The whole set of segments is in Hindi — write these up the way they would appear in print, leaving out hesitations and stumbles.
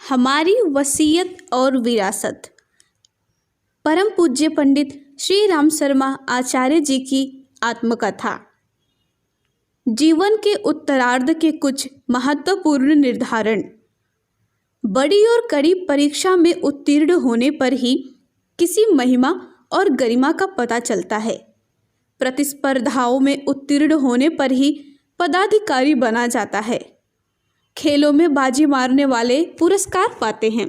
हमारी वसीयत और विरासत। परम पूज्य पंडित श्री राम शर्मा आचार्य जी की आत्मकथा। जीवन के उत्तरार्ध के कुछ महत्वपूर्ण निर्धारण। बड़ी और कड़ी परीक्षा में उत्तीर्ण होने पर ही किसी महिमा और गरिमा का पता चलता है। प्रतिस्पर्धाओं में उत्तीर्ण होने पर ही पदाधिकारी बना जाता है। खेलों में बाजी मारने वाले पुरस्कार पाते हैं।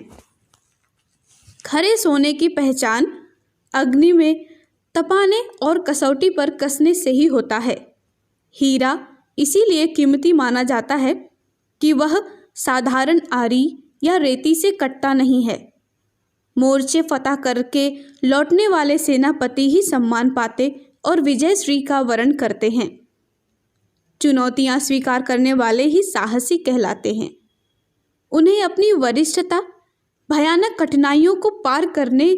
खरे सोने की पहचान अग्नि में तपाने और कसौटी पर कसने से ही होता है। हीरा इसीलिए कीमती माना जाता है कि वह साधारण आरी या रेती से कटता नहीं है। मोर्चे फतह करके लौटने वाले सेनापति ही सम्मान पाते और विजयश्री का वर्ण करते हैं। चुनौतियां स्वीकार करने वाले ही साहसी कहलाते हैं। उन्हें अपनी वरिष्ठता भयानक कठिनाइयों को पार करने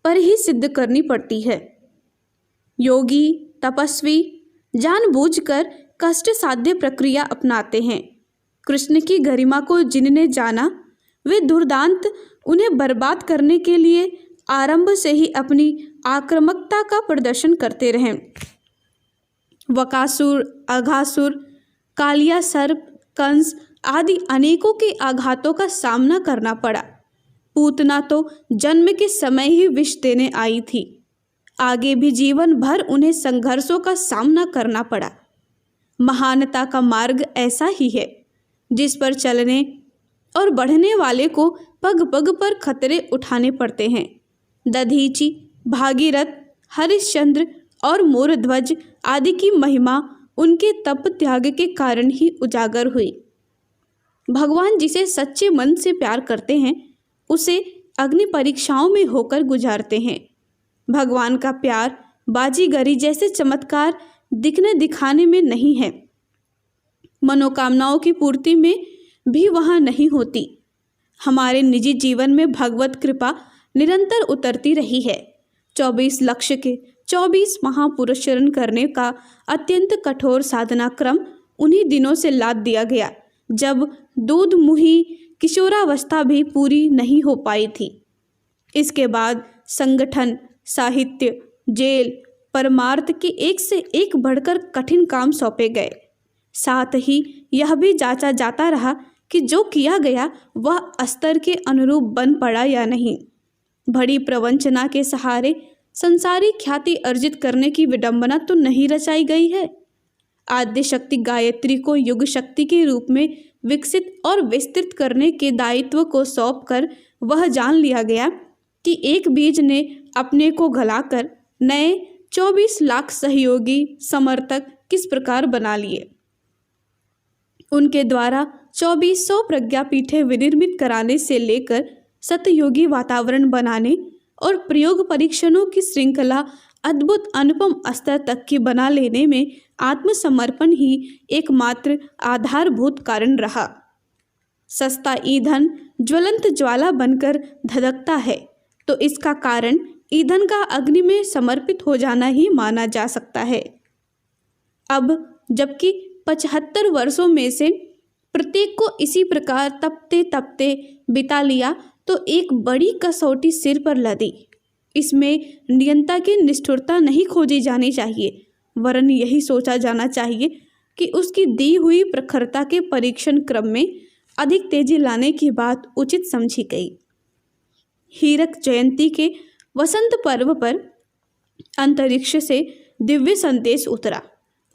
पर ही सिद्ध करनी पड़ती है। योगी तपस्वी जानबूझकर कष्ट साध्य प्रक्रिया अपनाते हैं। कृष्ण की गरिमा को जिनने जाना वे दुर्दांत उन्हें बर्बाद करने के लिए आरंभ से ही अपनी आक्रामकता का प्रदर्शन करते रहे। वकासुर, अघासुर, कालिया सर्प, कंस आदि अनेकों के आघातों का सामना करना पड़ा। पूतना तो जन्म के समय ही विष देने आई थी। आगे भी जीवन भर उन्हें संघर्षों का सामना करना पड़ा। महानता का मार्ग ऐसा ही है जिस पर चलने और बढ़ने वाले को पग पग पर खतरे उठाने पड़ते हैं। दधीची, भागीरथ, हरिश्चंद्र और मोरध्वज आदि की महिमा उनके तप त्याग के कारण ही उजागर हुई। भगवान जिसे सच्चे मन से प्यार करते हैं उसे अग्नि परीक्षाओं में होकर गुजारते हैं। भगवान का प्यार बाजीगरी जैसे चमत्कार दिखने दिखाने में नहीं है। मनोकामनाओं की पूर्ति में भी वहाँ नहीं होती। हमारे निजी जीवन में भगवत कृपा निरंतर उतरती रही है। 24 लक्ष के 24 महापुरुष चरण करने का अत्यंत कठोर साधना क्रम उन्हीं दिनों से लाद दिया गया जब दूध मुही किशोरावस्था भी पूरी नहीं हो पाई थी। इसके बाद संगठन, साहित्य, जेल, परमार्थ के एक से एक बढ़कर कठिन काम सौंपे गए। साथ ही यह भी जांचा जाता रहा कि जो किया गया वह अस्तर के अनुरूप बन पड़ा या नहीं। बड़ी प्रवंचना के सहारे संसारी ख्याति अर्जित करने की विडंबना तो नहीं रचाई गई है। आद्य शक्ति गायत्री को युग शक्ति के रूप में विकसित और विस्तृत करने के दायित्व को सौंपकर वह जान लिया गया कि एक बीज ने अपने को गलाकर नए 24 लाख सहयोगी समर्थक किस प्रकार बना लिए। उनके द्वारा 2400 प्रज्ञापीठें विनिर्मित कराने से लेकर सतयोगी वातावरण बनाने और प्रयोग परीक्षणों की श्रृंखला अद्भुत अनुपम स्तर तक की बना लेने में आत्मसमर्पण ही एकमात्र आधारभूत कारण रहा। सस्ता ईंधन ज्वलंत ज्वाला बनकर धधकता है तो इसका कारण ईंधन का अग्नि में समर्पित हो जाना ही माना जा सकता है। अब जबकि 75 वर्षों में से प्रत्येक को इसी प्रकार तपते तपते बिता लिया तो एक बड़ी कसौटी सिर पर लदी। इसमें नियंता की निष्ठुरता नहीं खोजी जानी चाहिए, वरन यही सोचा जाना चाहिए कि उसकी दी हुई प्रखरता के परीक्षण क्रम में अधिक तेजी लाने की बात उचित समझी गई। हीरक जयंती के वसंत पर्व पर अंतरिक्ष से दिव्य संदेश उतरा।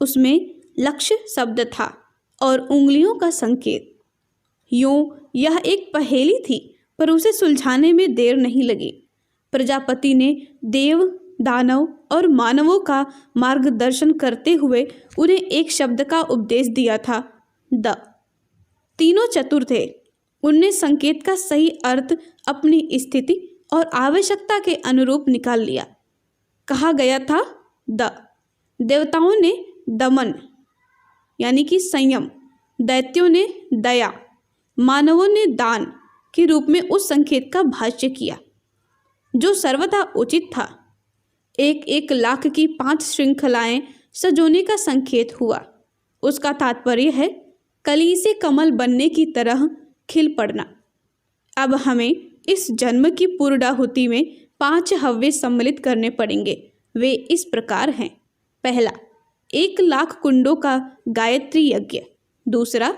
उसमें लक्ष्य शब्द था और उंगलियों का संकेत। यूं यह एक पहेली थी पर उसे सुलझाने में देर नहीं लगी। प्रजापति ने देव, दानव और मानवों का मार्गदर्शन करते हुए उन्हें एक शब्द का उपदेश दिया था, द। तीनों चतुर थे। उनने संकेत का सही अर्थ अपनी स्थिति और आवश्यकता के अनुरूप निकाल लिया। कहा गया था द। देवताओं ने दमन यानी कि संयम, दैत्यों ने दया, मानवों ने दान के रूप में उस संकेत का भाष्य किया जो सर्वथा उचित था। 1-1 लाख की 5 श्रृंखलाएं सजोने का संकेत हुआ। उसका तात्पर्य है कली से कमल बनने की तरह खिल पड़ना। अब हमें इस जन्म की पूर्णाहुति में 5 हव्य सम्मिलित करने पड़ेंगे। वे इस प्रकार हैं। पहला, 1,00,000 कुंडों का गायत्री यज्ञ। दूसरा,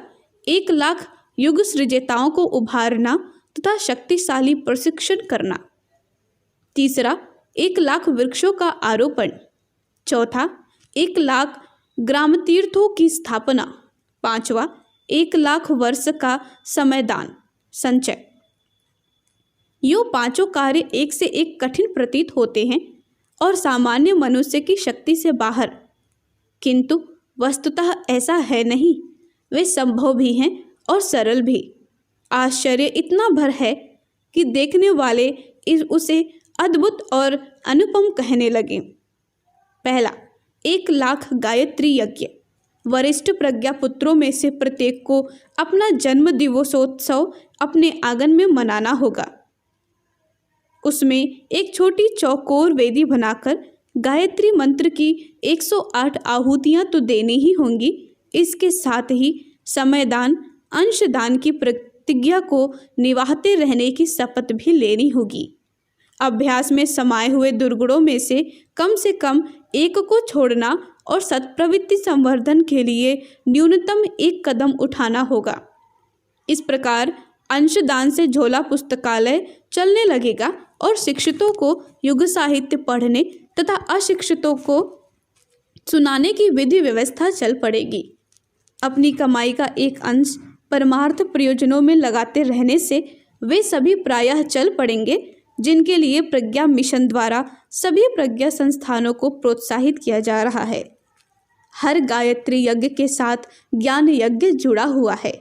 1,00,000 युग सृजताओं को उभारना तथा शक्तिशाली प्रशिक्षण करना। तीसरा, 1,00,000 वृक्षों का आरोपण। चौथा, 1,00,000 ग्राम तीर्थों की स्थापना। पांचवा, 1,00,000 वर्ष का समयदान संचय। यो 5 कार्य एक से एक कठिन प्रतीत होते हैं और सामान्य मनुष्य की शक्ति से बाहर, किंतु वस्तुतः ऐसा है नहीं। वे संभव भी हैं और सरल भी। आश्चर्य इतना भर है कि देखने वाले उसे अद्भुत और अनुपम कहने लगे। पहला, 1,00,000 गायत्री यज्ञ। वरिष्ठ प्रज्ञा पुत्रों में से प्रत्येक को अपना जन्म दिवसोत्सव अपने आंगन में मनाना होगा। उसमें एक छोटी चौकोर वेदी बनाकर गायत्री मंत्र की 108 आहुतियां तो देनी ही होंगी। इसके साथ ही समयदान, अंशदान की प्रतिज्ञा को निभाते रहने की शपथ भी लेनी होगी। अभ्यास में समाये हुए दुर्गुणों में से कम एक को छोड़ना और सत्प्रवृत्ति संवर्धन के लिए न्यूनतम 1 कदम उठाना होगा। इस प्रकार अंशदान से झोला पुस्तकालय चलने लगेगा और शिक्षितों को युग साहित्य पढ़ने तथा अशिक्षितों को सुनाने की विधि व्यवस्था चल पड़ेगी। अपनी कमाई का एक अंश परमार्थ प्रयोजनों में लगाते रहने से वे सभी प्रायः चल पड़ेंगे जिनके लिए प्रज्ञा मिशन द्वारा सभी प्रज्ञा संस्थानों को प्रोत्साहित किया जा रहा है। हर गायत्री यज्ञ के साथ ज्ञान यज्ञ जुड़ा हुआ है।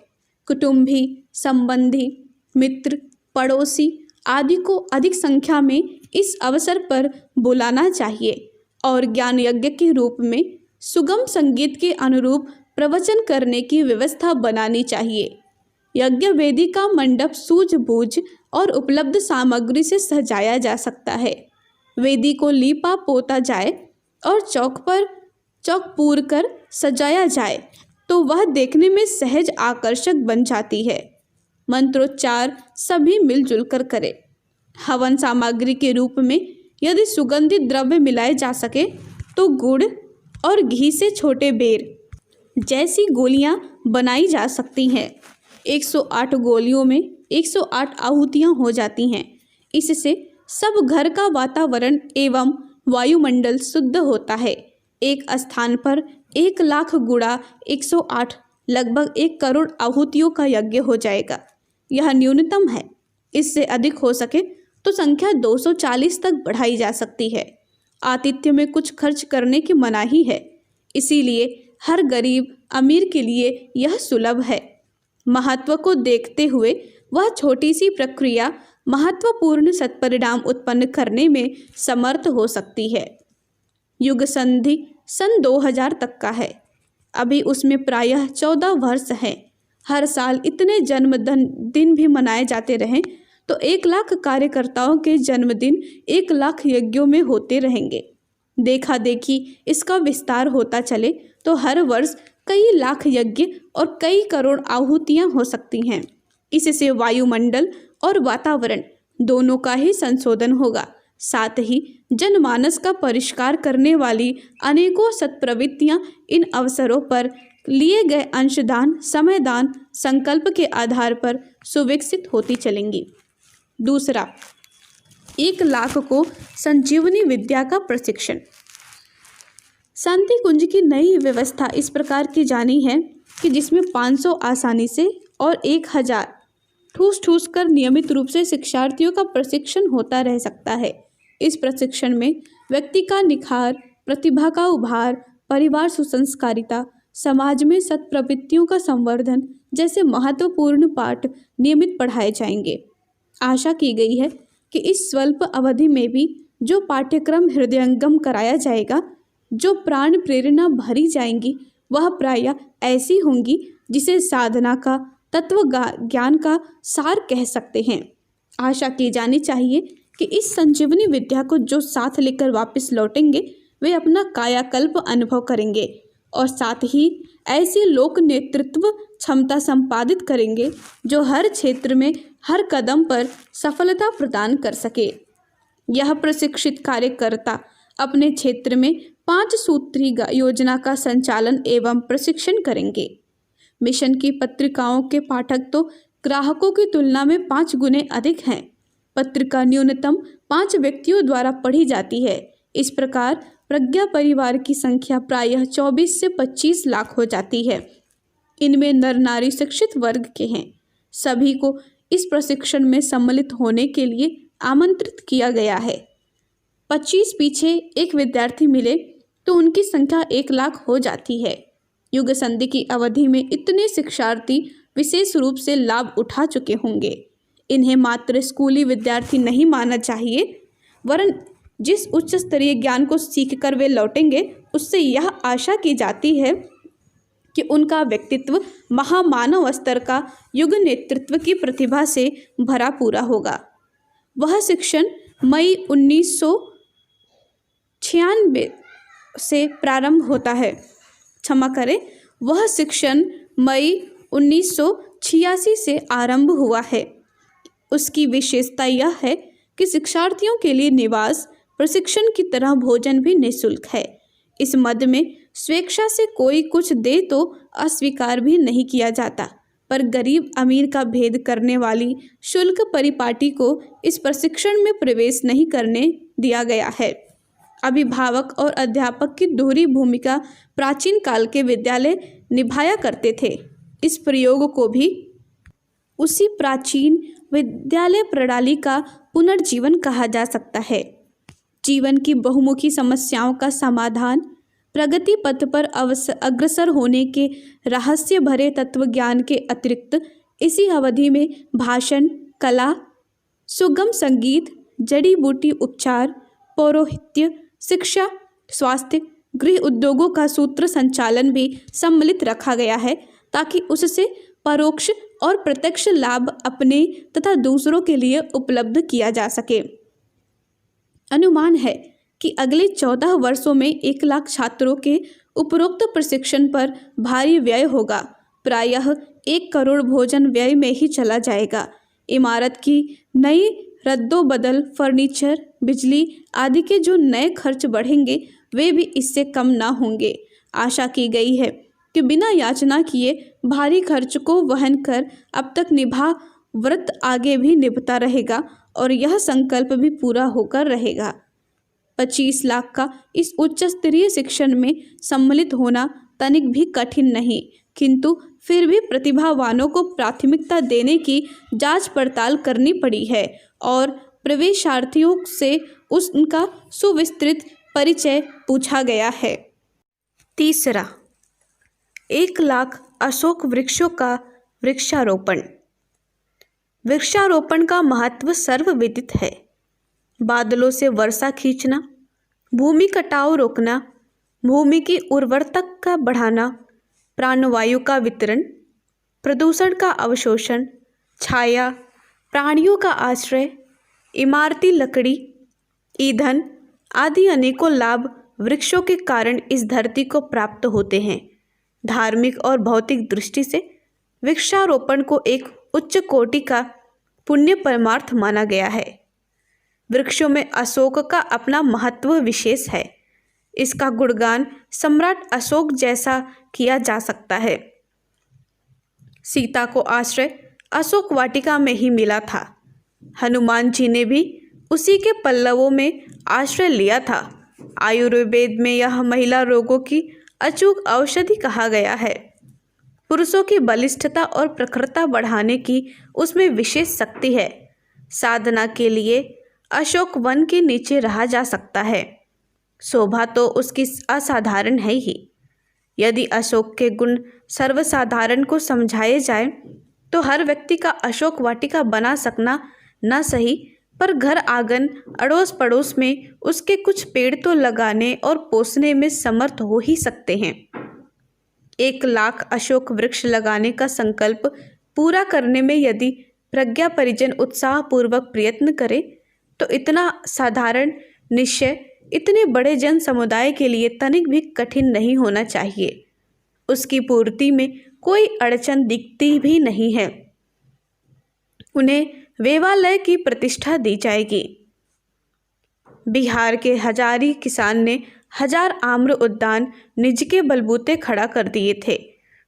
कुटुंबी, संबंधी, मित्र, पड़ोसी आदि को अधिक संख्या में इस अवसर पर बुलाना चाहिए और ज्ञान यज्ञ के रूप में सुगम संगीत के अनुरूप प्रवचन करने की व्यवस्था बनानी चाहिए। यज्ञ वेदी का मंडप सूझबूझ और उपलब्ध सामग्री से सजाया जा सकता है। वेदी को लीपा पोता जाए और चौक पूर कर सजाया जाए तो वह देखने में सहज आकर्षक बन जाती है। मंत्रोच्चार सभी मिलजुल कर करें। हवन सामग्री के रूप में यदि सुगंधित द्रव्य मिलाए जा सके तो गुड़ और घी से छोटे बेर जैसी गोलियां बनाई जा सकती हैं। 108 गोलियों में 108 आहुतियां हो जाती हैं। इससे सब घर का वातावरण एवं वायुमंडल शुद्ध होता है। एक स्थान पर 1,00,000 गुणा 108 लगभग 1 करोड़ आहुतियों का यज्ञ हो जाएगा। यह न्यूनतम है। इससे अधिक हो सके तो संख्या 240 तक बढ़ाई जा सकती है। आतिथ्य में कुछ खर्च करने की मनाही है, इसीलिए हर गरीब अमीर के लिए यह सुलभ है। महत्व को देखते हुए वह छोटी सी प्रक्रिया महत्वपूर्ण सत्परिणाम उत्पन्न करने में समर्थ हो सकती है। युग संधि सन 2000 तक का है। अभी उसमें प्रायः 14 वर्ष हैं। हर साल इतने जन्मदिन भी मनाए जाते रहें तो 1,00,000 कार्यकर्ताओं के जन्मदिन 1,00,000 यज्ञों में होते रहेंगे। देखा देखी इसका विस्तार होता चले तो हर वर्ष कई लाख यज्ञ और कई करोड़ आहुतियां हो सकती हैं। इससे वायुमंडल और वातावरण दोनों का ही संशोधन होगा। साथ ही जनमानस का परिष्कार करने वाली अनेकों सत्प्रवृत्तियां इन अवसरों पर लिए गए अंशदान, समयदान, संकल्प के आधार पर सुविकसित होती चलेंगी। दूसरा, 1,00,000 को संजीवनी विद्या का प्रशिक्षण। शांति कुंज की नई व्यवस्था इस प्रकार की जानी है कि जिसमें 500 आसानी से और 1,000 ठूस कर नियमित रूप से शिक्षार्थियों का प्रशिक्षण होता रह सकता है। इस प्रशिक्षण में व्यक्ति का निखार, प्रतिभा का उभार, परिवार सुसंस्कारिता, समाज में सत्प्रवृत्तियों का संवर्धन जैसे महत्वपूर्ण पाठ नियमित पढ़ाए जाएंगे। आशा की गई है कि इस स्वल्प अवधि में भी जो पाठ्यक्रम हृदयंगम कराया जाएगा, जो प्राण प्रेरणा भरी जाएंगी, वह प्रायः ऐसी होंगी जिसे साधना का, तत्व ज्ञान का सार कह सकते हैं। आशा की जानी चाहिए कि इस संजीवनी विद्या को जो साथ लेकर वापस लौटेंगे वे अपना कायाकल्प अनुभव करेंगे और साथ ही ऐसी लोक नेतृत्व क्षमता संपादित करेंगे जो हर क्षेत्र में हर कदम पर सफलता प्रदान कर सके। यह प्रशिक्षित कार्यकर्ता अपने क्षेत्र में 5 सूत्री योजना का संचालन एवं प्रशिक्षण करेंगे। मिशन की पत्रिकाओं के पाठक तो ग्राहकों की तुलना में 5 गुने अधिक हैं। पत्रिका न्यूनतम 5 व्यक्तियों द्वारा पढ़ी जाती है। इस प्रकार प्रज्ञा परिवार की संख्या प्रायः 24 से 25 लाख हो जाती है। इनमें नर नारी शिक्षित वर्ग के हैं। सभी को इस प्रशिक्षण में सम्मिलित होने के लिए आमंत्रित किया गया है। 25 पीछे एक विद्यार्थी मिले तो उनकी संख्या 1 लाख हो जाती है। युग संधि की अवधि में इतने शिक्षार्थी विशेष रूप से लाभ उठा चुके होंगे। इन्हें मात्र स्कूली विद्यार्थी नहीं मानना चाहिए, वरन जिस उच्च स्तरीय ज्ञान को सीखकर वे लौटेंगे उससे यह आशा की जाती है कि उनका व्यक्तित्व महामानव स्तर का युग नेतृत्व की प्रतिभा से भरा पूरा होगा। वह शिक्षण मई 1996 से प्रारंभ होता है। क्षमा करें, वह शिक्षण मई 1986 से आरंभ हुआ है। उसकी विशेषता यह है कि शिक्षार्थियों के लिए निवास, प्रशिक्षण की तरह भोजन भी निःशुल्क है। इस मद में स्वेच्छा से कोई कुछ दे तो अस्वीकार भी नहीं किया जाता, पर गरीब अमीर का भेद करने वाली शुल्क परिपाटी को इस प्रशिक्षण में प्रवेश नहीं करने दिया गया है। अभिभावक और अध्यापक की दोहरी भूमिका प्राचीन काल के विद्यालय निभाया करते थे। इस प्रयोग को भी उसी प्राचीन विद्यालय प्रणाली का पुनर्जीवन कहा जा सकता है। जीवन की बहुमुखी समस्याओं का समाधान, प्रगति पथ पर अग्रसर होने के रहस्य भरे तत्व ज्ञान के अतिरिक्त इसी अवधि में भाषण, कला, सुगम संगीत, जड़ी बूटी उपचार, पौरोहित्य, शिक्षा, स्वास्थ्य, गृह उद्योगों का सूत्र संचालन भी सम्मिलित रखा गया है, ताकि उससे परोक्ष और प्रत्यक्ष लाभ अपने तथा दूसरों के लिए उपलब्ध किया जा सके। अनुमान है कि अगले 14 वर्षों में 1 लाख छात्रों के उपरोक्त प्रशिक्षण पर भारी व्यय होगा। प्रायः 1 करोड़ भोजन व्यय में ही चला जाएगा। इमारत की नई रद्दोबदल, फर्नीचर, बिजली आदि के जो नए खर्च बढ़ेंगे वे भी इससे कम ना होंगे। आशा की गई है कि बिना याचना किए भारी खर्च को वहन कर अब तक निभा व्रत आगे भी निभता रहेगा और यह संकल्प भी पूरा होकर रहेगा। 25 लाख का इस उच्च स्तरीय शिक्षण में सम्मिलित होना तनिक भी कठिन नहीं, किंतु फिर भी प्रतिभावानों को प्राथमिकता देने की जांच पड़ताल करनी पड़ी है और प्रवेशार्थियों से उनका सुविस्तृत परिचय पूछा गया है। तीसरा, 1 लाख अशोक वृक्षों का वृक्षारोपण। वृक्षारोपण का महत्व सर्वविदित है। बादलों से वर्षा खींचना, भूमि कटाव रोकना, भूमि की उर्वरता का बढ़ाना, प्राणवायु का वितरण, प्रदूषण का अवशोषण, छाया, प्राणियों का आश्रय, इमारती लकड़ी, ईंधन आदि अनेकों लाभ वृक्षों के कारण इस धरती को प्राप्त होते हैं। धार्मिक और भौतिक दृष्टि से वृक्षारोपण को एक उच्च कोटि का पुण्य परमार्थ माना गया है। वृक्षों में अशोक का अपना महत्व विशेष है। इसका गुणगान सम्राट अशोक जैसा किया जा सकता है। सीता को आश्रय अशोक वाटिका में ही मिला था। हनुमान जी ने भी उसी के पल्लवों में आश्रय लिया था। आयुर्वेद में यह महिला रोगों की अचूक औषधि कहा गया है। पुरुषों की बलिष्ठता और प्रखरता बढ़ाने की उसमें विशेष शक्ति है। साधना के लिए अशोक वन के नीचे रहा जा सकता है। शोभा तो उसकी असाधारण है ही। यदि अशोक के गुण सर्वसाधारण को समझाए जाए तो हर व्यक्ति का अशोक वाटिका बना सकना न सही, पर घर आंगन अड़ोस पड़ोस में उसके कुछ पेड़ तो लगाने और पोसने में समर्थ हो ही सकते हैं। 1 लाख अशोक वृक्ष लगाने का संकल्प पूरा करने में यदि प्रज्ञा परिजन उत्साहपूर्वक प्रयत्न करे तो इतना साधारण निश्चय इतने बड़े जन समुदाय के लिए तनिक भी कठिन नहीं होना चाहिए। उसकी पूर्ति में कोई अड़चन दिखती भी नहीं है। उन्हें वेवालय की प्रतिष्ठा दी जाएगी। बिहार के हजारी किसान ने 1000 आम्र उद्यान निज के बलबूते खड़ा कर दिए थे,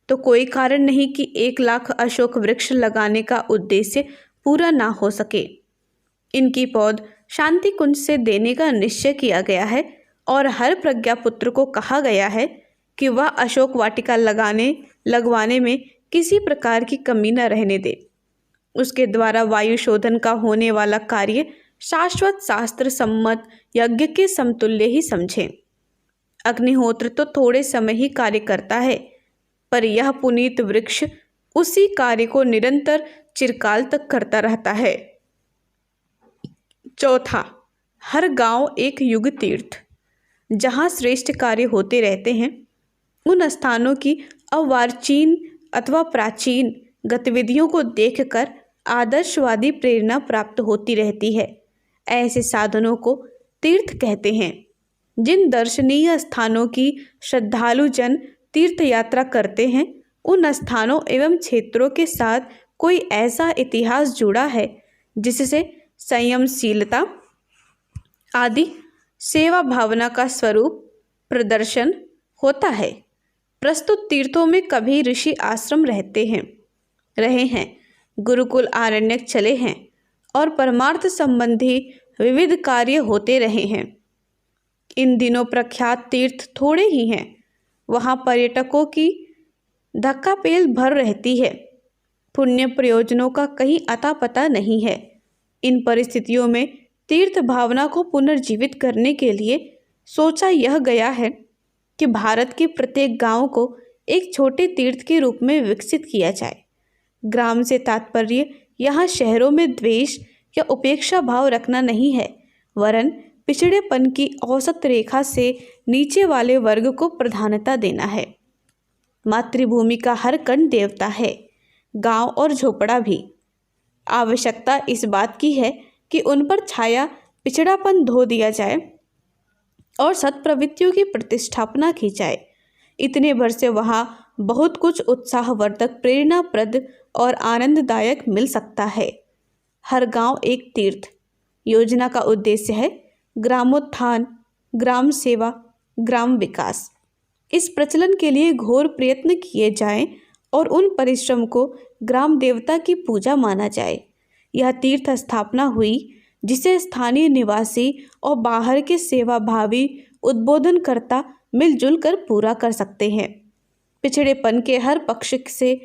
तो कोई कारण नहीं कि 1 लाख अशोक वृक्ष लगाने का उद्देश्य पूरा ना हो सके। इनकी पौध शांति कुंज से देने का निश्चय किया गया है और हर प्रज्ञापुत्र को कहा गया है कि वह अशोक वाटिका लगवाने में किसी प्रकार की कमी न रहने दे। उसके द्वारा वायु शोधन का होने वाला कार्य शाश्वत शास्त्र सम्मत यज्ञ के समतुल्य ही समझें। अग्निहोत्र तो थोड़े समय ही कार्य करता है, पर यह पुनीत वृक्ष उसी कार्य को निरंतर चिरकाल तक करता रहता है। चौथा, हर गांव एक युग तीर्थ। जहां श्रेष्ठ कार्य होते रहते हैं, उन स्थानों की अर्वाचीन अथवा प्राचीन गतिविधियों को देखकर आदर्शवादी प्रेरणा प्राप्त होती रहती है। ऐसे साधनों को तीर्थ कहते हैं। जिन दर्शनीय स्थानों की श्रद्धालु जन तीर्थ यात्रा करते हैं, उन स्थानों एवं क्षेत्रों के साथ कोई ऐसा इतिहास जुड़ा है जिससे संयमशीलता आदि सेवा भावना का स्वरूप प्रदर्शन होता है। प्रस्तुत तीर्थों में कभी ऋषि आश्रम रहे हैं, गुरुकुल आरण्यक चले हैं और परमार्थ संबंधी विविध कार्य होते रहे हैं। इन दिनों प्रख्यात तीर्थ थोड़े ही हैं। वहाँ पर्यटकों की धक्कापेल भर रहती है। पुण्य प्रयोजनों का कहीं अता पता नहीं है। इन परिस्थितियों में तीर्थ भावना को पुनर्जीवित करने के लिए सोचा यह गया है कि भारत के प्रत्येक गांव को एक छोटे तीर्थ के रूप में विकसित किया जाए। ग्राम से तात्पर्य यहाँ शहरों में द्वेष या उपेक्षा भाव रखना नहीं है, वरन पिछड़ेपन की औसत रेखा से नीचे वाले वर्ग को प्रधानता देना है। मातृभूमि का हर कण देवता है, गांव और झोपड़ा भी। आवश्यकता इस बात की है कि उन पर छाया पिछड़ापन धो दिया जाए और सत्प्रवृत्तियों की प्रतिष्ठापना की जाए। इतने भर से वहाँ बहुत कुछ उत्साहवर्धक, प्रेरणाप्रद और आनंददायक मिल सकता है। हर गांव एक तीर्थ योजना का उद्देश्य है ग्रामोत्थान, ग्राम सेवा, ग्राम विकास। इस प्रचलन के लिए घोर प्रयत्न किए जाएं और उन परिश्रम को ग्राम देवता की पूजा माना जाए। यह तीर्थ स्थापना हुई जिसे स्थानीय निवासी और बाहर के सेवाभावी उद्बोधनकर्ता मिलजुल कर पूरा कर सकते हैं। पिछड़ेपन के हर पक्ष से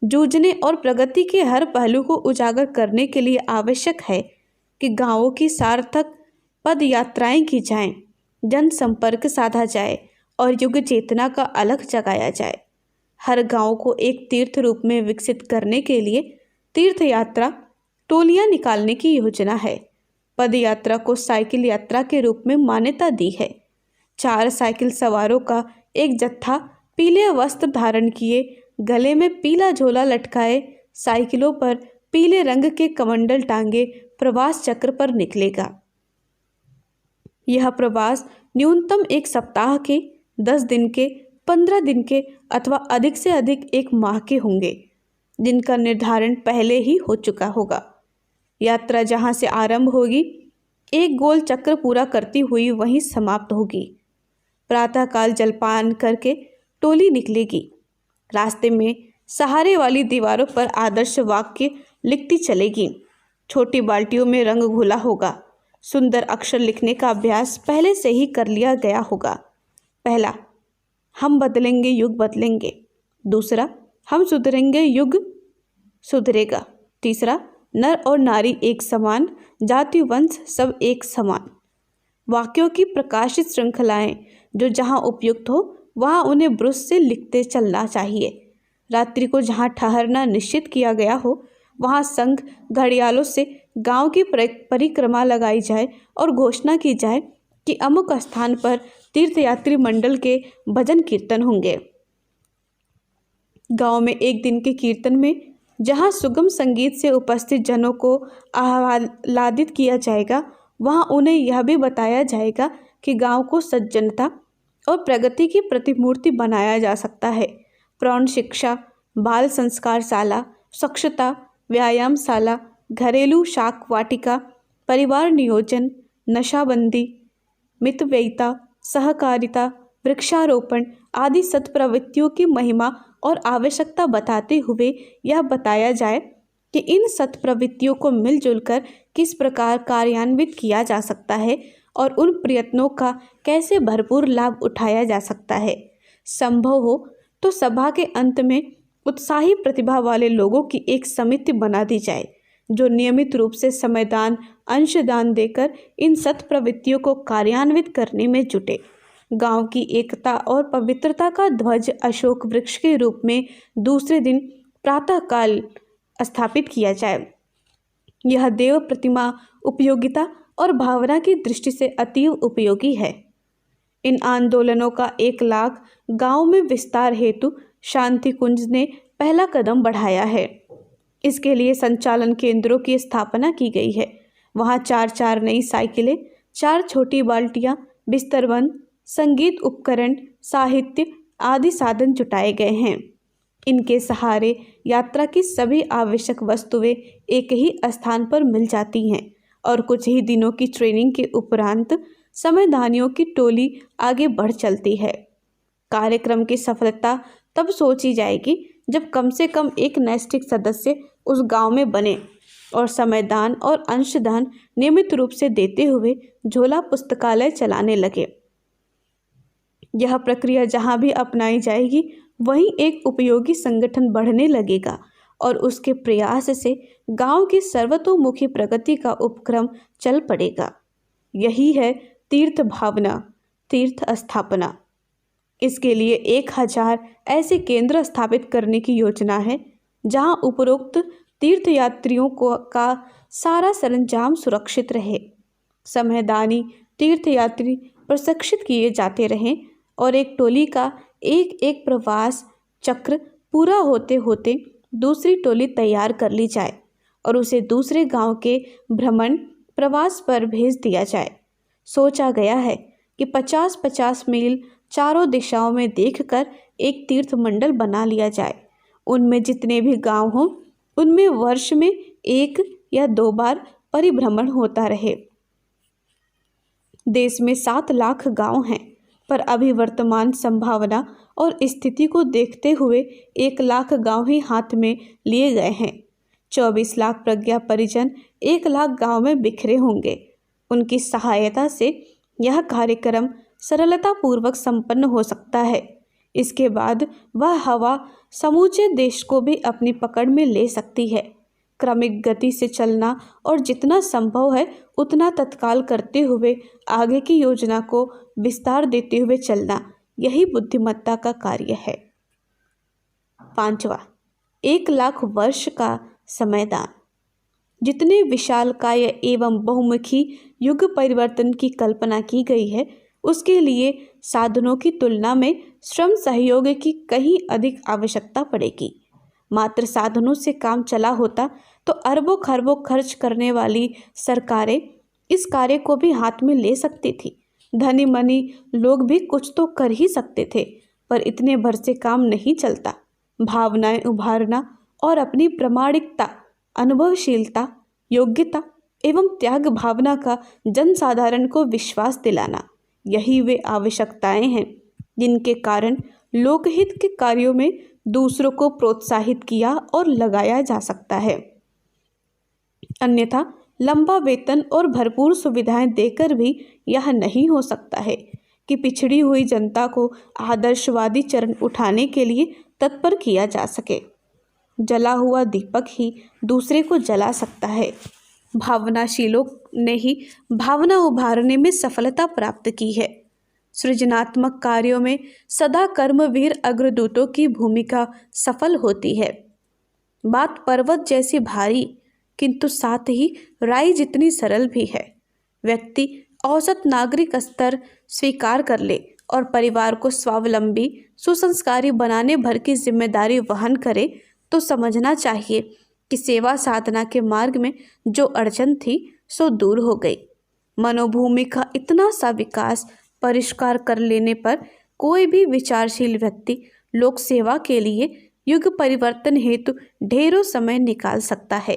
जूझने और प्रगति के हर पहलू को उजागर करने के लिए आवश्यक है कि गांवों की सार्थक पद यात्राएं की जाएं, जनसंपर्क साधा जाए और युग चेतना का अलख जगाया जाए। हर गांव को एक तीर्थ रूप में विकसित करने के लिए तीर्थ यात्रा टोलियां निकालने की योजना है। पद यात्रा को साइकिल यात्रा के रूप में मान्यता दी है। 4 साइकिल सवारों का एक जत्था पीले वस्त्र धारण किए, गले में पीला झोला लटकाए, साइकिलों पर पीले रंग के कमंडल टांगे प्रवास चक्र पर निकलेगा। यह प्रवास न्यूनतम 1 सप्ताह के, 10 दिन के, 15 दिन के अथवा अधिक से अधिक 1 माह के होंगे, जिनका निर्धारण पहले ही हो चुका होगा। यात्रा जहाँ से आरंभ होगी, एक गोल चक्र पूरा करती हुई वहीं समाप्त होगी। प्रातःकाल जलपान करके टोली निकलेगी। रास्ते में सहारे वाली दीवारों पर आदर्श वाक्य लिखती चलेगी। छोटी बाल्टियों में रंग घुला होगा। सुंदर अक्षर लिखने का अभ्यास पहले से ही कर लिया गया होगा। पहला, हम बदलेंगे युग बदलेंगे। दूसरा, हम सुधरेंगे युग सुधरेगा। तीसरा, नर और नारी एक समान, जाति वंश सब एक समान। वाक्यों की प्रकाशित श्रृंखलाएं जो जहाँ उपयुक्त हो वहाँ उन्हें ब्रुश से लिखते चलना चाहिए। रात्रि को जहाँ ठहरना निश्चित किया गया हो वहाँ संघ घड़ियालों से गांव की परिक्रमा लगाई जाए और घोषणा की जाए कि अमुक स्थान पर तीर्थयात्री मंडल के भजन कीर्तन होंगे। गांव में एक दिन के कीर्तन में जहां सुगम संगीत से उपस्थित जनों को आह्लादित किया जाएगा, वहां उन्हें यह भी बताया जाएगा कि गांव को सज्जनता और प्रगति की प्रतिमूर्ति बनाया जा सकता है। प्रौढ़ शिक्षा, बाल संस्कार शाला, स्वच्छता, व्यायामशाला, घरेलू शाक वाटिका, परिवार नियोजन, नशाबंदी, मितव्ययिता, सहकारिता, वृक्षारोपण आदि सत्प्रवृत्तियों की महिमा और आवश्यकता बताते हुए यह बताया जाए कि इन सत्प्रवृत्तियों को मिलजुल कर किस प्रकार कार्यान्वित किया जा सकता है और उन प्रयत्नों का कैसे भरपूर लाभ उठाया जा सकता है। संभव हो तो सभा के अंत में उत्साही प्रतिभा वाले लोगों की एक समिति बना दी जाए जो नियमित रूप से समयदान, अंशदान देकर इन सत्प्रवृत्तियों को कार्यान्वित करने में जुटे। गांव की एकता और पवित्रता का ध्वज अशोक वृक्ष के रूप में दूसरे दिन प्रातःकाल स्थापित किया जाए। यह देव प्रतिमा उपयोगिता और भावना की दृष्टि से अतीव उपयोगी है। इन आंदोलनों का 1 लाख गांव में विस्तार हेतु शांति कुंज ने पहला कदम बढ़ाया है। इसके लिए संचालन केंद्रों की स्थापना की गई है। वहां 4-4 नई साइकिलें, 4 छोटी बाल्टियां, बिस्तरबंद, संगीत उपकरण, साहित्य आदि साधन जुटाए गए हैं। इनके सहारे यात्रा की सभी आवश्यक वस्तुएं एक ही स्थान पर मिल जाती हैं और कुछ ही दिनों की ट्रेनिंग के उपरांत समयदानियों की टोली आगे बढ़ चलती है। कार्यक्रम की सफलता तब सोची जाएगी जब कम से कम एक नैष्ठिक सदस्य उस गांव में बने और समयदान और अंशदान नियमित रूप से देते हुए झोला पुस्तकालय चलाने लगे। यह प्रक्रिया जहां भी अपनाई जाएगी वहीं एक उपयोगी संगठन बढ़ने लगेगा और उसके प्रयास से गांव की सर्वतोमुखी प्रगति का उपक्रम चल पड़ेगा। यही है तीर्थ भावना, तीर्थ स्थापना। इसके लिए 1000 ऐसे केंद्र स्थापित करने की योजना है जहां उपरोक्त तीर्थयात्रियों का सारा सरंजाम सुरक्षित रहे, समयदानी तीर्थयात्री प्रशिक्षित किए जाते रहें और एक टोली का एक प्रवास चक्र पूरा होते होते दूसरी टोली तैयार कर ली जाए और उसे दूसरे गांव के भ्रमण प्रवास पर भेज दिया जाए। सोचा गया है कि 50-50 मील चारों दिशाओं में देखकर एक तीर्थ मंडल बना लिया जाए। उनमें जितने भी गांव हों उनमें वर्ष में 1 या 2 बार परिभ्रमण होता रहे। देश में 7 लाख गांव हैं, पर अभी वर्तमान संभावना और स्थिति को देखते हुए 1 लाख गांव ही हाथ में लिए गए हैं। 24 लाख प्रज्ञा परिजन 1 लाख गांव में बिखरे होंगे। उनकी सहायता से यह कार्यक्रम सरलतापूर्वक संपन्न हो सकता है। इसके बाद वह हवा समूचे देश को भी अपनी पकड़ में ले सकती है। क्रमिक गति से चलना और जितना संभव है उतना तत्काल करते हुए आगे की योजना को विस्तार देते हुए चलना, यही बुद्धिमत्ता का कार्य है। 5वां, 1 लाख वर्ष का समयदान। जितने विशालकाय एवं बहुमुखी युग परिवर्तन की कल्पना की गई है उसके लिए साधनों की तुलना में श्रम सहयोग की कहीं अधिक आवश्यकता पड़ेगी। मात्र साधनों से काम चला होता तो अरबों खरबों खर्च करने वाली सरकारें इस कार्य को भी हाथ में ले सकती थी। धनी मनी लोग भी कुछ तो कर ही सकते थे, पर इतने भर से काम नहीं चलता। भावनाएं उभारना और अपनी प्रामाणिकता, अनुभवशीलता, योग्यता एवं त्याग भावना का जनसाधारण को विश्वास दिलाना, यही वे आवश्यकताएं हैं जिनके कारण लोकहित के कार्यों में दूसरों को प्रोत्साहित किया और लगाया जा सकता है। अन्यथा लंबा वेतन और भरपूर सुविधाएं देकर भी यह नहीं हो सकता है कि पिछड़ी हुई जनता को आदर्शवादी चरण उठाने के लिए तत्पर किया जा सके। जला हुआ दीपक ही दूसरे को जला सकता है। भावनाशीलों ने ही भावना उभारने में सफलता प्राप्त की है। सृजनात्मक कार्यों में सदा कर्मवीर अग्रदूतों की भूमिका सफल होती है। बात पर्वत जैसी भारी किंतु साथ ही राई जितनी सरल भी है। व्यक्ति औसत नागरिक स्तर स्वीकार कर ले और परिवार को स्वावलंबी सुसंस्कारी बनाने भर की जिम्मेदारी वहन करे तो समझना चाहिए कि सेवा साधना के मार्ग में जो अड़चन थी सो दूर हो गई। मनोभूमि का इतना सा विकास परिष्कार कर लेने पर कोई भी विचारशील व्यक्ति लोक सेवा के लिए युग परिवर्तन हेतु ढेरों समय निकाल सकता है।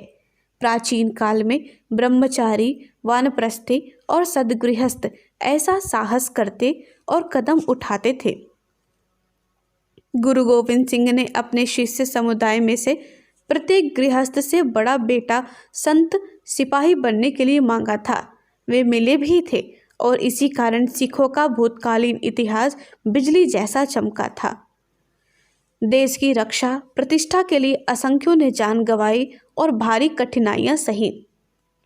प्राचीन काल में ब्रह्मचारी, वानप्रस्थी और सद्गृहस्थ ऐसा साहस करते और कदम उठाते थे। गुरु गोविंद सिंह ने अपने शिष्य समुदाय में से प्रत्येक गृहस्थ से बड़ा बेटा संत सिपाही बनने के लिए मांगा था। वे मिले भी थे और इसी कारण सिखों का भूतकालीन इतिहास बिजली जैसा चमका था। देश की रक्षा प्रतिष्ठा के लिए असंख्यों ने जान गंवाई और भारी कठिनाइयां सही।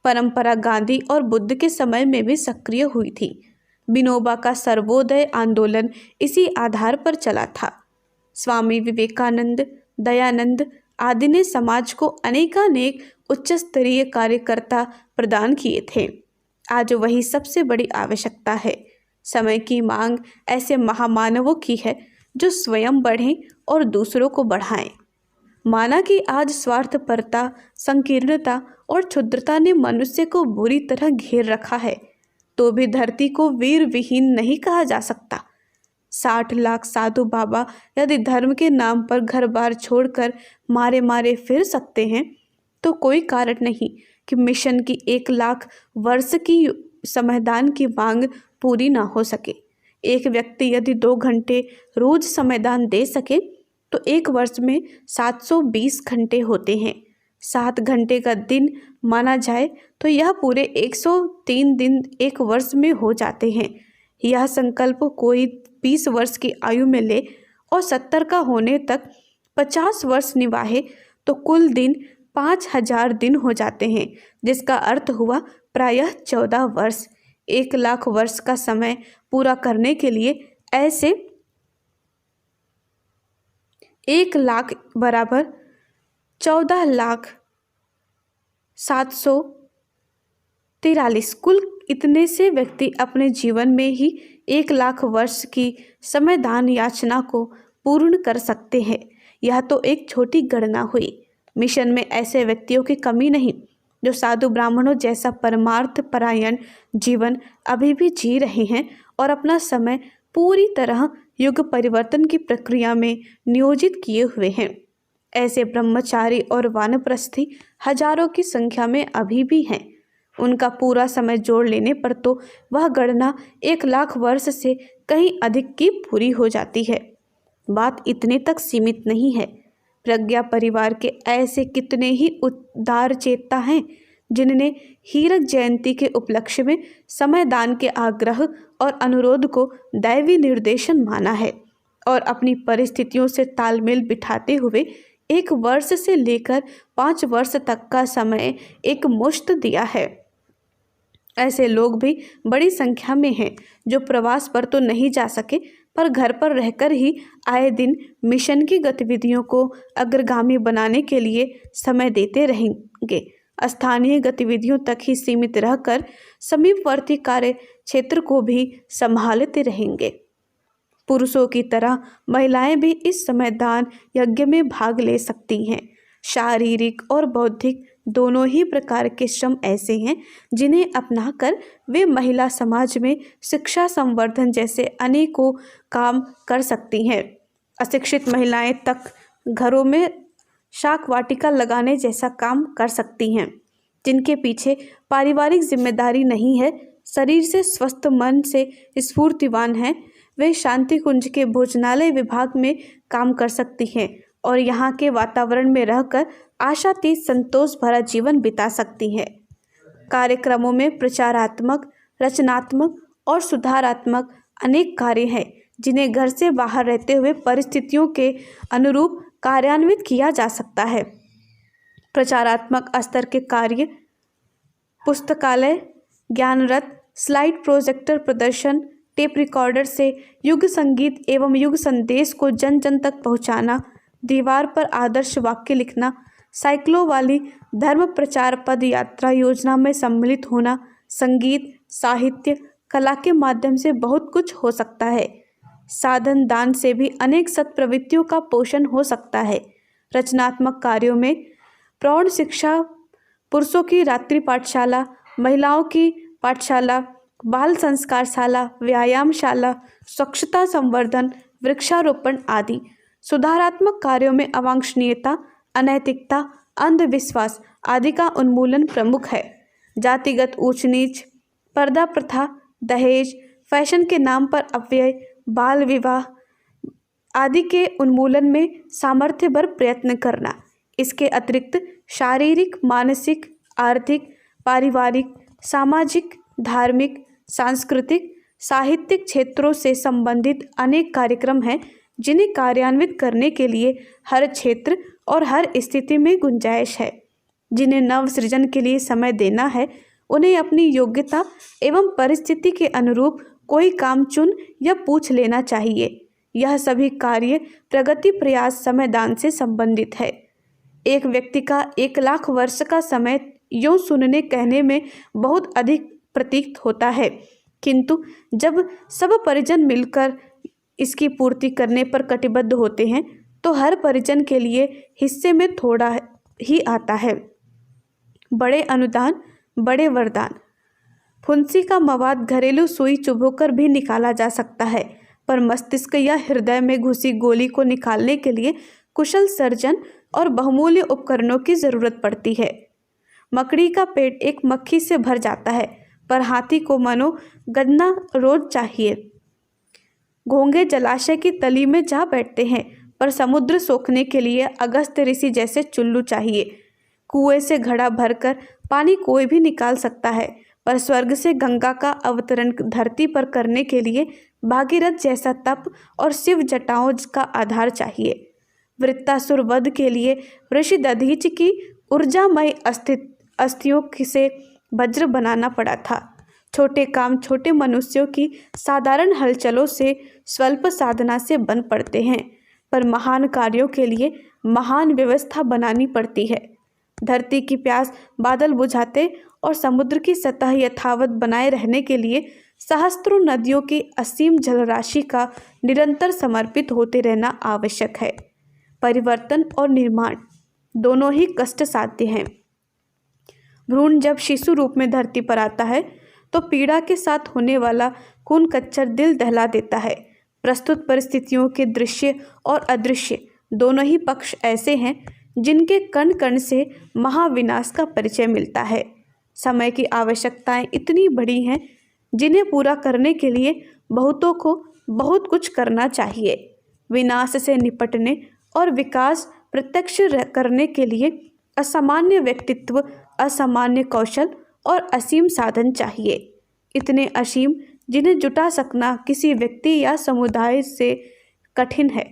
परंपरा गांधी और बुद्ध के समय में भी सक्रिय हुई थी। विनोबा का सर्वोदय आंदोलन इसी आधार पर चला था। स्वामी विवेकानंद, दयानंद आदि ने समाज को अनेकानेक उच्च स्तरीय कार्यकर्ता प्रदान किए थे। आज वही सबसे बड़ी आवश्यकता है। समय की मांग ऐसे महामानवों की है जो स्वयं बढ़ें और दूसरों को बढ़ाएं। माना कि आज स्वार्थपरता, संकीर्णता और क्षुद्रता ने मनुष्य को बुरी तरह घेर रखा है, तो भी धरती को वीर विहीन नहीं कहा जा सकता। 60 लाख साधु बाबा यदि धर्म के नाम पर घर बार छोड़कर मारे मारे फिर सकते हैं, तो कोई कारण नहीं कि मिशन की 1 लाख वर्ष की समयदान की मांग पूरी ना हो सके। एक व्यक्ति यदि 2 घंटे रोज समयदान दे सके तो 1 वर्ष में 720 घंटे होते हैं। 7 घंटे का दिन माना जाए तो यह पूरे 103 दिन 1 वर्ष में हो जाते हैं। यह संकल्प कोई 20 वर्ष की आयु में ले और 70 का होने तक 50 वर्ष निभाए तो कुल दिन 5000 दिन हो जाते हैं, जिसका अर्थ हुआ प्रायः 14 वर्ष। 1 लाख वर्ष का समय पूरा करने के लिए ऐसे 1 लाख बराबर 14,743 कुल इतने से व्यक्ति अपने जीवन में ही 1 लाख वर्ष की समयदान याचना को पूर्ण कर सकते हैं। यह तो एक छोटी गणना हुई। मिशन में ऐसे व्यक्तियों की कमी नहीं जो साधु ब्राह्मणों जैसा परमार्थ परायण जीवन अभी भी जी रहे हैं और अपना समय पूरी तरह युग परिवर्तन की प्रक्रिया में नियोजित किए हुए हैं। ऐसे ब्रह्मचारी और वानप्रस्थी हजारों की संख्या में अभी भी हैं। उनका पूरा समय जोड़ लेने पर तो वह गणना 1 लाख वर्ष से कहीं अधिक की पूरी हो जाती है। बात इतने तक सीमित नहीं है। प्रज्ञा परिवार के ऐसे कितने ही उदार चेता हैं जिन्होंने हीरक जयंती के उपलक्ष्य में समयदान के आग्रह और अनुरोध को दैवी निर्देशन माना है और अपनी परिस्थितियों से तालमेल बिठाते हुए 1 वर्ष से लेकर 5 वर्ष तक का समय एक मुश्त दिया है। ऐसे लोग भी बड़ी संख्या में हैं जो प्रवास पर तो नहीं जा सके पर घर पर रहकर ही आए दिन मिशन की गतिविधियों को अग्रगामी बनाने के लिए समय देते रहेंगे। स्थानीय गतिविधियों तक ही सीमित रहकर समीपवर्ती कार्य क्षेत्र को भी संभालते रहेंगे। पुरुषों की तरह महिलाएं भी इस समयदान यज्ञ में भाग ले सकती हैं। शारीरिक और बौद्धिक दोनों ही प्रकार के श्रम ऐसे हैं जिन्हें अपनाकर वे महिला समाज में शिक्षा संवर्धन जैसे अनेकों काम कर सकती हैं। अशिक्षित महिलाएं तक घरों में शाक वाटिका लगाने जैसा काम कर सकती हैं। जिनके पीछे पारिवारिक जिम्मेदारी नहीं है, शरीर से स्वस्थ, मन से स्फूर्तिवान हैं, वे शांति कुंज के भोजनालय विभाग में काम कर सकती हैं और यहाँ के वातावरण में रहकर आशातीत संतोष भरा जीवन बिता सकती हैं। कार्यक्रमों में प्रचारात्मक, रचनात्मक और सुधारात्मक अनेक कार्य हैं जिन्हें घर से बाहर रहते हुए परिस्थितियों के अनुरूप कार्यान्वित किया जा सकता है। प्रचारात्मक स्तर के कार्य पुस्तकालय, ज्ञान रथ, स्लाइड प्रोजेक्टर प्रदर्शन, टेप रिकॉर्डर से युग संगीत एवं युग संदेश को जन जन तक पहुंचाना, दीवार पर आदर्श वाक्य लिखना, साइकिलों वाली धर्म प्रचार पद यात्रा योजना में सम्मिलित होना, संगीत, साहित्य, कला के माध्यम से बहुत कुछ हो सकता है। साधन दान से भी अनेक सत्प्रवृत्तियों का पोषण हो सकता है। रचनात्मक कार्यों में प्रौढ़ शिक्षा, पुरुषों की रात्रि पाठशाला, महिलाओं की पाठशाला, बाल संस्कारशाला, व्यायामशाला, स्वच्छता संवर्धन, वृक्षारोपण आदि। सुधारात्मक कार्यों में अवांछनीयता, अनैतिकता, अंधविश्वास आदि का उन्मूलन प्रमुख है। जातिगत ऊंच नीच, पर्दा प्रथा, दहेज, फैशन के नाम पर अपव्यय, बाल विवाह आदि के उन्मूलन में सामर्थ्यभर प्रयत्न करना। इसके अतिरिक्त शारीरिक, मानसिक, आर्थिक, पारिवारिक, सामाजिक, धार्मिक, सांस्कृतिक, साहित्यिक क्षेत्रों से संबंधित अनेक कार्यक्रम हैं जिन्हें कार्यान्वित करने के लिए हर क्षेत्र और हर स्थिति में गुंजाइश है। जिन्हें नव सृजन के लिए समय देना है, उन्हें अपनी योग्यता एवं परिस्थिति के अनुरूप कोई काम चुन या पूछ लेना चाहिए। यह सभी कार्य प्रगति प्रयास समयदान से संबंधित है। एक व्यक्ति का 1,00,000 वर्ष का समय यूँ सुनने कहने में बहुत अधिक प्रतीत होता है, किंतु जब सब परिजन मिलकर इसकी पूर्ति करने पर कटिबद्ध होते हैं तो हर परिजन के लिए हिस्से में थोड़ा ही आता है। बड़े अनुदान, बड़े वरदान। फुंसी का मवाद घरेलू सुई चुभोकर भी निकाला जा सकता है, पर मस्तिष्क या हृदय में घुसी गोली को निकालने के लिए कुशल सर्जन और बहुमूल्य उपकरणों की जरूरत पड़ती है। मकड़ी का पेट एक मक्खी से भर जाता है, पर हाथी को मनो गन्ना रोज चाहिए। घोंगे जलाशय की तली में जा बैठते हैं, पर समुद्र सोखने के लिए अगस्त्य ऋषि जैसे चुल्लू चाहिए। कुएं से घड़ा भरकर पानी कोई भी निकाल सकता है, पर स्वर्ग से गंगा का अवतरण धरती पर करने के लिए भागीरथ जैसा तप और शिव जटाओं का आधार चाहिए। वृत्तासुर वध के लिए ऋषि दधीच की ऊर्जामय अस्थियों से वज्र बनाना पड़ा था। छोटे काम छोटे मनुष्यों की साधारण हलचलों से स्वल्प साधना से बन पड़ते हैं, पर महान कार्यों के लिए महान व्यवस्था बनानी पड़ती है। धरती की प्यास बादल बुझाते और समुद्र की सतह यथावत बनाए रहने के लिए सहस्त्रों नदियों की असीम जलराशि का निरंतर समर्पित होते रहना आवश्यक है। परिवर्तन और निर्माण दोनों ही कष्ट साध्य हैं। भ्रूण जब शिशु रूप में धरती पर आता है तो पीड़ा के साथ होने वाला खून कच्चर दिल दहला देता है। प्रस्तुत परिस्थितियों के दृश्य और अदृश्य दोनों ही पक्ष ऐसे हैं जिनके कण कण से महाविनाश का परिचय मिलता है। समय की आवश्यकताएं इतनी बड़ी हैं जिन्हें पूरा करने के लिए बहुतों को बहुत कुछ करना चाहिए। विनाश से निपटने और विकास प्रत्यक्ष करने के लिए असामान्य व्यक्तित्व, असामान्य कौशल और असीम साधन चाहिए। इतने असीम जिन्हें जुटा सकना किसी व्यक्ति या समुदाय से कठिन है।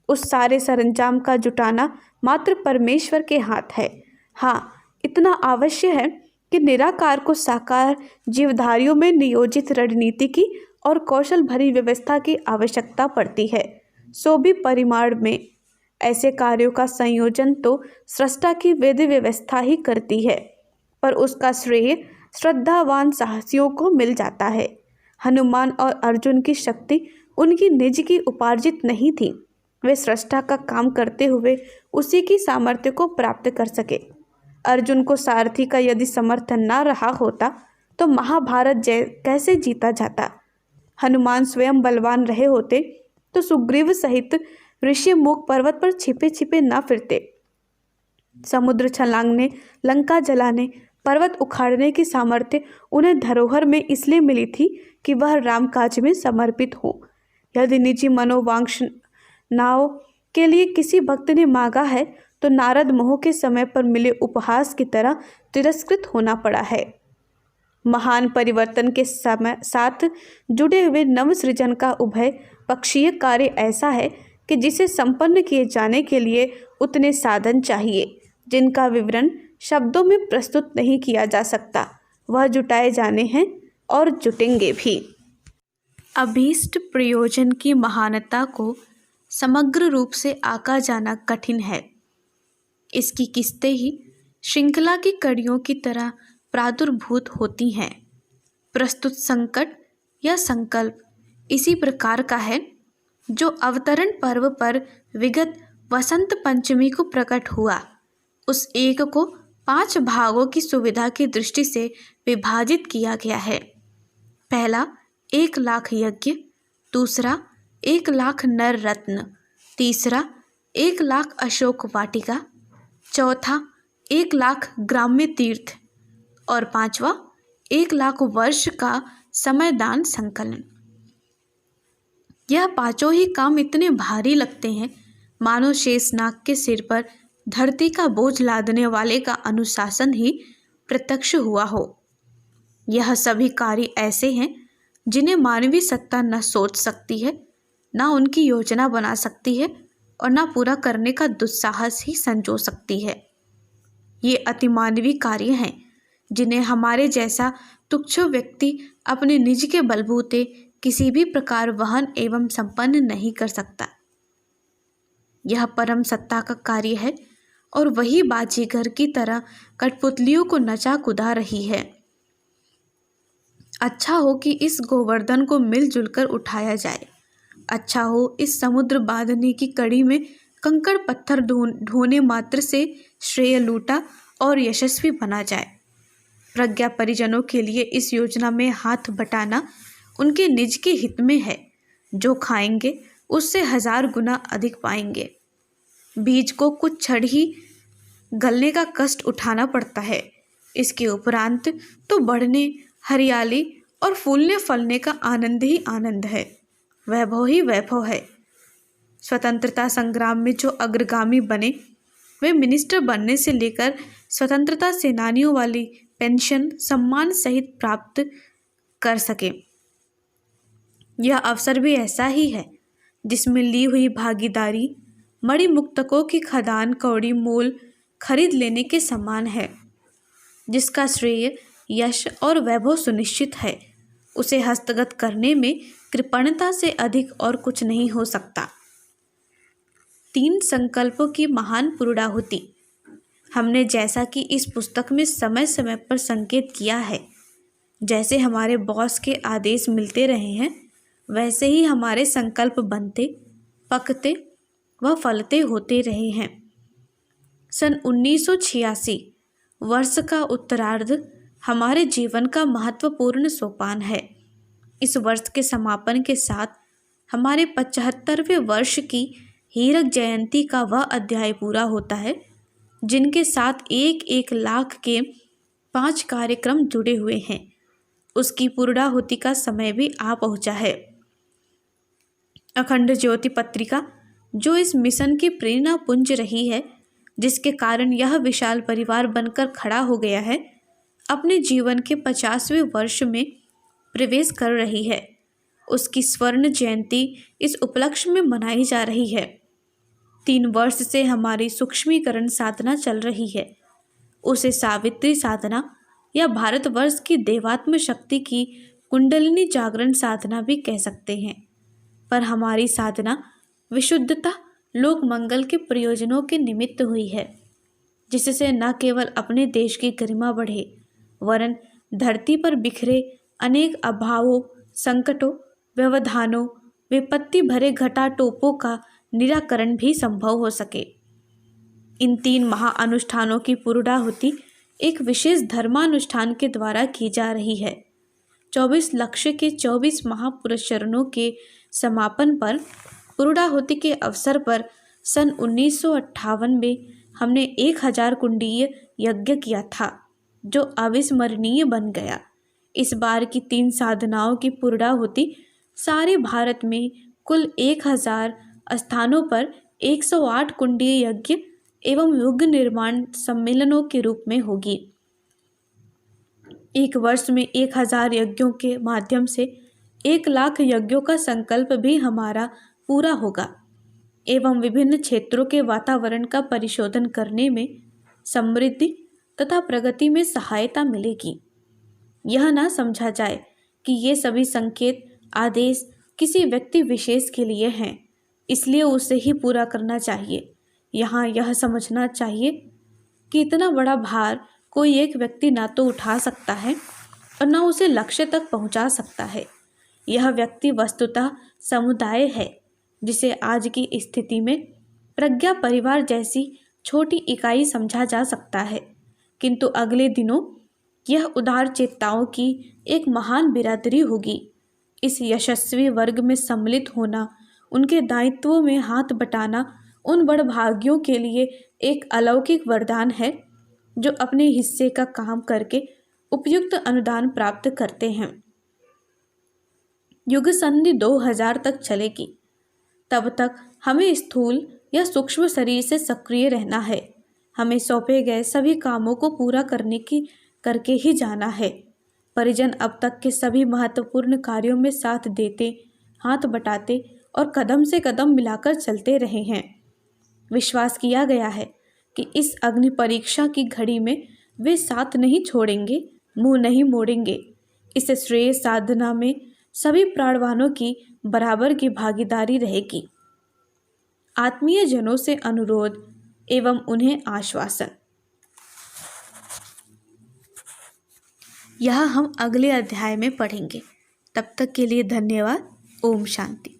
उस सारे सरंजाम का जुटाना मात्र परमेश्वर के हाथ है। हाँ, इतना अवश्य है कि निराकार को साकार जीवधारियों में नियोजित रणनीति की और कौशल भरी व्यवस्था की आवश्यकता पड़ती है, सो भी परिमाण में। ऐसे कार्यों का संयोजन तो सृष्टा की वेद व्यवस्था ही करती है, पर उसका श्रेय श्रद्धावान साहसियों को मिल जाता है। हनुमान और अर्जुन की शक्ति उनकी निज की उपार्जित नहीं थी। वे सृष्टा का काम करते हुए उसी की सामर्थ्य को प्राप्त कर सके। अर्जुन को सारथी का यदि समर्थन न रहा होता तो महाभारत कैसे जीता जाता। हनुमान स्वयं बलवान रहे होते तो सुग्रीव सहित ऋषिमुख पर्वत पर छिपे छिपे न फिरते। समुद्र छलांगने, लंका जलाने, पर्वत उखाड़ने की सामर्थ्य उन्हें धरोहर में इसलिए मिली थी कि वह रामकाज में समर्पित हो। यदि निजी मनोवांछनाओं के लिए किसी भक्त ने मांगा है तो नारद मोह के समय पर मिले उपहास की तरह तिरस्कृत होना पड़ा है। महान परिवर्तन के समय साथ जुड़े हुए नव सृजन का उभय पक्षीय कार्य ऐसा है कि जिसे संपन्न किए जाने के लिए उतने साधन चाहिए जिनका विवरण शब्दों में प्रस्तुत नहीं किया जा सकता। वह जुटाए जाने हैं और जुटेंगे भी। अभीष्ट प्रयोजन की महानता को समग्र रूप से आका जाना कठिन है। इसकी किस्तें ही श्रृंखला की कड़ियों की तरह प्रादुर्भूत होती हैं। प्रस्तुत संकट या संकल्प इसी प्रकार का है जो अवतरण पर्व पर विगत वसंत पंचमी को प्रकट हुआ। उस एक को 5 भागों की सुविधा की दृष्टि से विभाजित किया गया है। पहला 1,00,000 यज्ञ, दूसरा 1,00,000 नर रत्न, तीसरा 1,00,000 अशोक वाटिका, चौथा 1,00,000 ग्राम्य तीर्थ और 5वां 1,00,000 वर्ष का समयदान संकलन। यह पांचों ही काम इतने भारी लगते हैं मानो शेषनाग के सिर पर धरती का बोझ लादने वाले का अनुशासन ही प्रत्यक्ष हुआ हो। यह सभी कार्य ऐसे हैं जिन्हें मानवीय सत्ता न सोच सकती है, न उनकी योजना बना सकती है और न पूरा करने का दुस्साहस ही संजो सकती है। ये अतिमानवीय कार्य हैं जिन्हें हमारे जैसा तुच्छ व्यक्ति अपने निज के बलबूते किसी भी प्रकार वहन एवं संपन्न नहीं कर सकता। यह परम सत्ता का कार्य है और वही बाजीगर की तरह कठपुतलियों को नचा कुदा रही है। अच्छा हो कि इस गोवर्धन को मिलजुल कर उठाया जाए। अच्छा हो इस समुद्र बांधने की कड़ी में कंकड़ पत्थर ढोने मात्र से श्रेय लूटा और यशस्वी बना जाए। प्रज्ञा परिजनों के लिए इस योजना में हाथ बटाना उनके निज के हित में है। जो खाएंगे उससे 1000 गुना अधिक पाएंगे। बीज को कुछ क्षण ही गलने का कष्ट उठाना पड़ता है, इसके उपरांत तो बढ़ने, हरियाली और फूलने फलने का आनंद ही आनंद है, वैभव ही वैभव है। स्वतंत्रता संग्राम में जो अग्रगामी बने वे मिनिस्टर बनने से लेकर स्वतंत्रता सेनानियों वाली पेंशन सम्मान सहित प्राप्त कर सके। यह अवसर भी ऐसा ही है जिसमें ली हुई भागीदारी मणि मुक्तकों की खदान कौड़ी मोल खरीद लेने के समान है। जिसका श्रेय, यश और वैभव सुनिश्चित है, उसे हस्तगत करने में कृपणता से अधिक और कुछ नहीं हो सकता। 3 संकल्पों की महान पूर्णाहुति। हमने जैसा कि इस पुस्तक में समय समय पर संकेत किया है, जैसे हमारे बॉस के आदेश मिलते रहे हैं, वैसे ही हमारे संकल्प बनते, पकते व फलते होते रहे हैं। सन 1986 वर्ष का उत्तरार्ध हमारे जीवन का महत्वपूर्ण सोपान है। इस वर्ष के समापन के साथ हमारे 75वें वर्ष की हीरक जयंती का वह अध्याय पूरा होता है जिनके साथ 1-1 लाख के 5 कार्यक्रम जुड़े हुए हैं। उसकी पूर्णाहुति का समय भी आ पहुंचा है। अखंड ज्योति पत्रिका, जो इस मिशन की प्रेरणा पुंज रही है, जिसके कारण यह विशाल परिवार बनकर खड़ा हो गया है, अपने जीवन के 50वें वर्ष में प्रवेश कर रही है। उसकी स्वर्ण जयंती इस उपलक्ष्य में मनाई जा रही है। 3 वर्ष से हमारी सूक्ष्मीकरण साधना चल रही है। उसे सावित्री साधना या भारतवर्ष की देवात्म शक्ति की कुंडलिनी जागरण साधना भी कह सकते हैं। पर हमारी साधना विशुद्धता लोक मंगल के प्रयोजनों के निमित्त हुई है, जिससे न केवल अपने देश की गरिमा बढ़े, वरन धरती पर बिखरे अनेक अभावों, संकटों, व्यवधानों, विपत्ति भरे घटाटोपों का निराकरण भी संभव हो सके। इन 3 महाअनुष्ठानों की पूर्णाहुति एक विशेष धर्मानुष्ठान के द्वारा की जा रही है। 24 लक्ष्य के 24 महापुरुषचरणों के समापन पर पूर्णाहुति के अवसर पर सन 1958 में हमने 1000 कुंडीय यज्ञ किया था, जो अविस्मरणीय बन गया। इस बार की 3 साधनाओं की पूर्णाहुति सारे भारत में कुल 1000 स्थानों पर 108 कुंडीय यज्ञ एवं युग निर्माण सम्मेलनों के रूप में होगी। एक वर्ष में 1000 यज्ञों के माध्यम से 1 लाख यज्ञों का संकल्प भी हमारा पूरा होगा एवं विभिन्न क्षेत्रों के वातावरण का परिशोधन करने में समृद्धि तथा प्रगति में सहायता मिलेगी। यह ना समझा जाए कि ये सभी संकेत, आदेश किसी व्यक्ति विशेष के लिए हैं, इसलिए उसे ही पूरा करना चाहिए। यहाँ यह समझना चाहिए कि इतना बड़ा भार कोई एक व्यक्ति ना तो उठा सकता है और न उसे लक्ष्य तक पहुँचा सकता है। यह व्यक्ति वस्तुतः समुदाय है, जिसे आज की स्थिति में प्रज्ञा परिवार जैसी छोटी इकाई समझा जा सकता है, किंतु अगले दिनों यह उदार चेताओं की एक महान बिरादरी होगी। इस यशस्वी वर्ग में सम्मिलित होना, उनके दायित्वों में हाथ बटाना उन बड़भागियों के लिए एक अलौकिक वरदान है जो अपने हिस्से का काम करके उपयुक्त अनुदान प्राप्त करते हैं। युग संधि 2000 तक चलेगी। तब तक हमें स्थूल या सूक्ष्म शरीर से सक्रिय रहना है। हमें सौंपे गए सभी कामों को पूरा करके ही जाना है। परिजन अब तक के सभी महत्वपूर्ण कार्यों में साथ देते, हाथ बटाते और कदम से कदम मिलाकर चलते रहे हैं। विश्वास किया गया है कि इस अग्नि परीक्षा की घड़ी में वे साथ नहीं छोड़ेंगे, मुंह नहीं मोड़ेंगे। इस श्रेय साधना में सभी प्राणवानों की बराबर की भागीदारी रहेगी। आत्मीय जनों से अनुरोध एवं उन्हें आश्वासन। यह हम अगले अध्याय में पढ़ेंगे। तब तक के लिए धन्यवाद। ओम शांति।